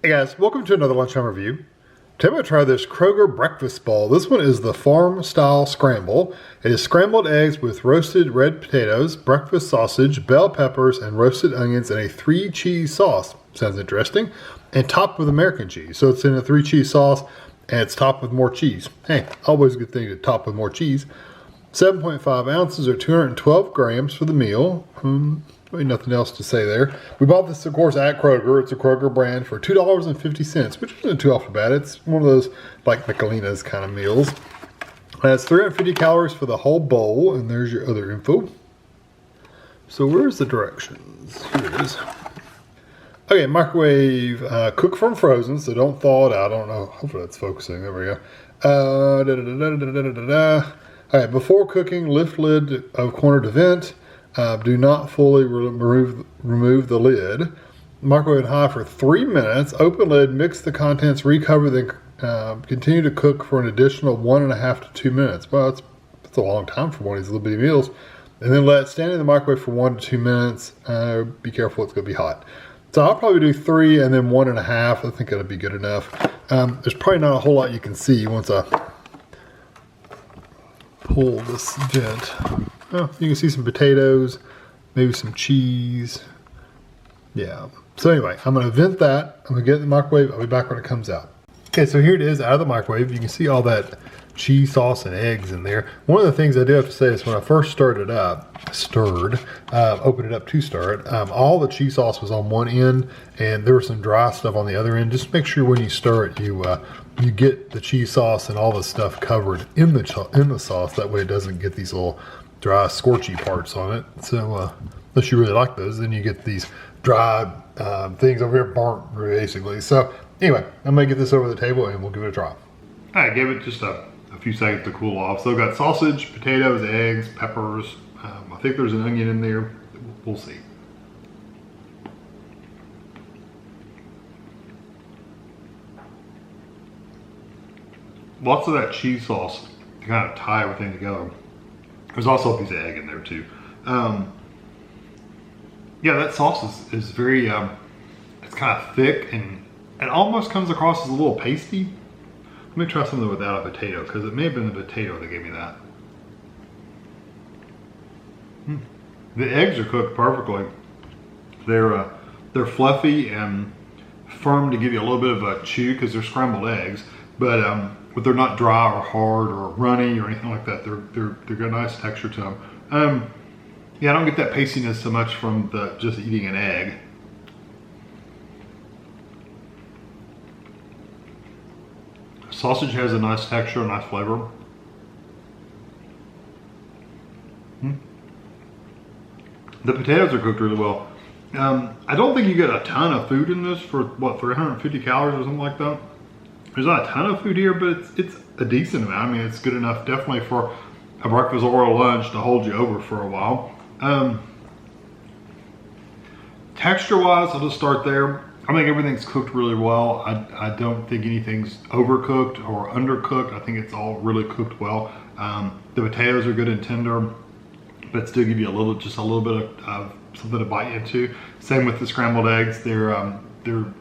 Hey guys, welcome to another Lunchtime review. Today I'm going to try this Kroger breakfast ball. This one is the farm style scramble. It is scrambled eggs with roasted red potatoes, breakfast sausage, bell peppers, and roasted onions in a 3-cheese sauce. Sounds interesting. And topped with American cheese. So it's in a 3-cheese sauce and it's topped with more cheese. Hey, always a good thing to top with more cheese. 7.5 ounces or 212 grams for the meal. Really nothing else to say there. We bought this, of course, at Kroger. It's a Kroger brand for $2.50, which isn't too off bad. It's one of those like MacLeod's kind of meals. It's 350 calories for the whole bowl, and there's your other info. So where's the directions? Here it is. Okay, microwave, cook from frozen, so don't thaw it out. I don't know. Hopefully that's focusing. There we go. All right, before cooking, lift lid of corner to vent. Do not fully remove the lid. Microwave high for 3 minutes. Open lid, mix the contents, recover, then continue to cook for an additional 1.5 to 2 minutes. Well, that's a long time for one of these little bitty meals. And then let it stand in the microwave for 1 to 2 minutes. Be careful, it's going to be hot. So I'll probably do 3 and then 1.5. I think that'll be good enough. There's probably not a whole lot you can see once I pull this vent. Oh, you can see some potatoes, maybe some cheese. Yeah. So anyway, I'm going to vent that. I'm going to get it in the microwave. I'll be back when it comes out. Okay, so here it is out of the microwave. You can see all that cheese sauce and eggs in there. One of the things I do have to say is when I first opened it up to stir it, all the cheese sauce was on one end and there was some dry stuff on the other end. Just make sure when you stir it, you get the cheese sauce and all the stuff covered in the sauce. That way it doesn't get these little dry scorchy parts on it. So unless you really like those, then you get these dry things over here burnt basically. So anyway, I'm gonna get this over the table and we'll give it a try. I gave it just a few seconds to cool off. So I've got sausage, potatoes, eggs, peppers. I think there's an onion in there. We'll see. Lots of that cheese sauce to kind of tie everything together. There's also a piece of egg in there too. Yeah, that sauce is very, it's kind of thick and it almost comes across as a little pasty. Let me try something without a potato because it may have been the potato that gave me that. The eggs are cooked perfectly. They're fluffy and firm to give you a little bit of a chew because they're scrambled eggs, but they're not dry or hard or runny or anything like that. They've got a nice texture to them. Yeah, I don't get that pastiness so much from just eating an egg. Sausage has a nice texture, a nice flavor. The potatoes are cooked really well. I don't think you get a ton of food in this for what, 350 calories or something like that. There's not a ton of food here, but it's a decent amount. I mean, it's good enough definitely for a breakfast or a lunch to hold you over for a while. Texture-wise, I'll just start there. I think everything's cooked really well. I don't think anything's overcooked or undercooked. I think it's all really cooked well. The potatoes are good and tender, but still give you just a little bit of something to bite into. Same with the scrambled eggs. They're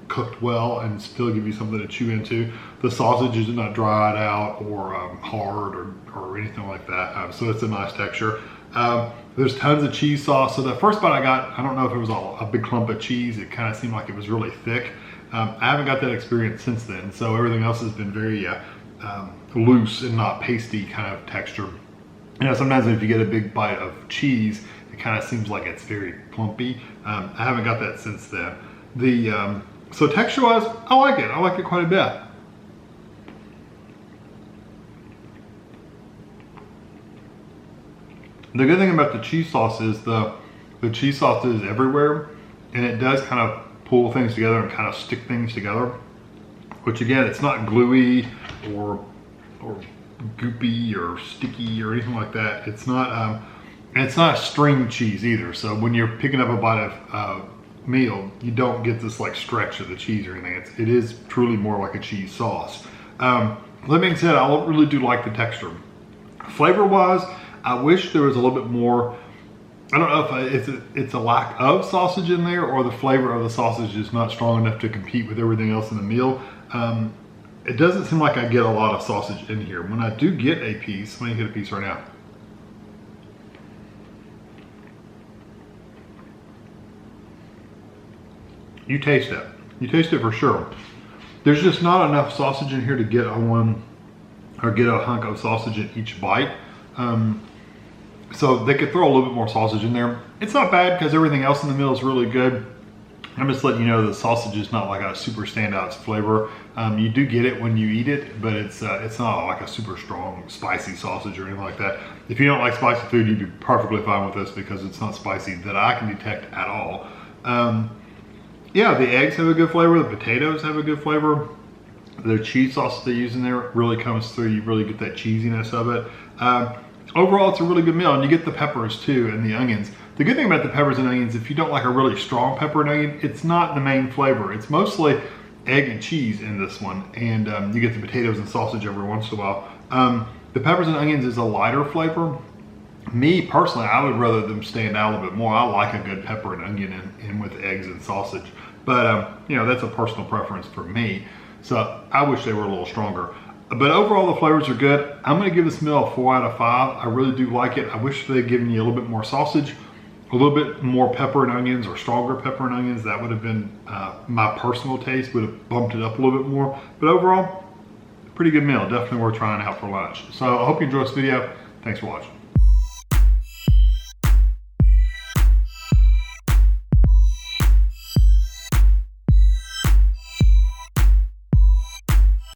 cooked well and still give you something to chew into. The sausage is not dried out or hard or anything like that. So it's a nice texture. There's tons of cheese sauce. So the first bite I got, I don't know if it was a big clump of cheese. It kind of seemed like it was really thick. I haven't got that experience since then. So everything else has been very loose and not pasty kind of texture. You know, sometimes if you get a big bite of cheese, it kind of seems like it's very plumpy. I haven't got that since then. So texture-wise, I like it. I like it quite a bit. The good thing about the cheese sauce is the cheese sauce is everywhere, and it does kind of pull things together and kind of stick things together. Which again, it's not gluey or goopy or sticky or anything like that. It's not a string cheese either. So when you're picking up a bite of meal, you don't get this like stretch of the cheese or anything. It is truly more like a cheese sauce. That being said, I really do like the texture. Flavor wise, I wish there was a little bit more I don't know if it's a lack of sausage in there or the flavor of the sausage is not strong enough to compete with everything else in the meal. It doesn't seem like I get a lot of sausage in here. When I do get a piece, let me get a piece right now. You taste it. You taste it for sure. There's just not enough sausage in here to get a hunk of sausage in each bite. So they could throw a little bit more sausage in there. It's not bad because everything else in the meal is really good. I'm just letting you know the sausage is not like a super standout flavor. You do get it when you eat it, but it's not like a super strong spicy sausage or anything like that. If you don't like spicy food, you'd be perfectly fine with this because it's not spicy that I can detect at all. Yeah, the eggs have a good flavor. The potatoes have a good flavor. The cheese sauce they use in there really comes through. You really get that cheesiness of it. Overall, it's a really good meal, and you get the peppers too and the onions. The good thing about the peppers and onions, if you don't like a really strong pepper and onion, it's not the main flavor. It's mostly egg and cheese in this one, and you get the potatoes and sausage every once in a while. The peppers and onions is a lighter flavor. Me personally, I would rather them stand out a little bit more. I like a good pepper and onion in with eggs and sausage, but you know, that's a personal preference for me. So I wish they were a little stronger. But overall, the flavors are good. I'm gonna give this meal a 4 out of 5. I really do like it. I wish they'd given you a little bit more sausage, a little bit more pepper and onions, or stronger pepper and onions. That would have been my personal taste, would have bumped it up a little bit more. But overall, pretty good meal. Definitely worth trying out for lunch. So I hope you enjoyed this video. Thanks for watching.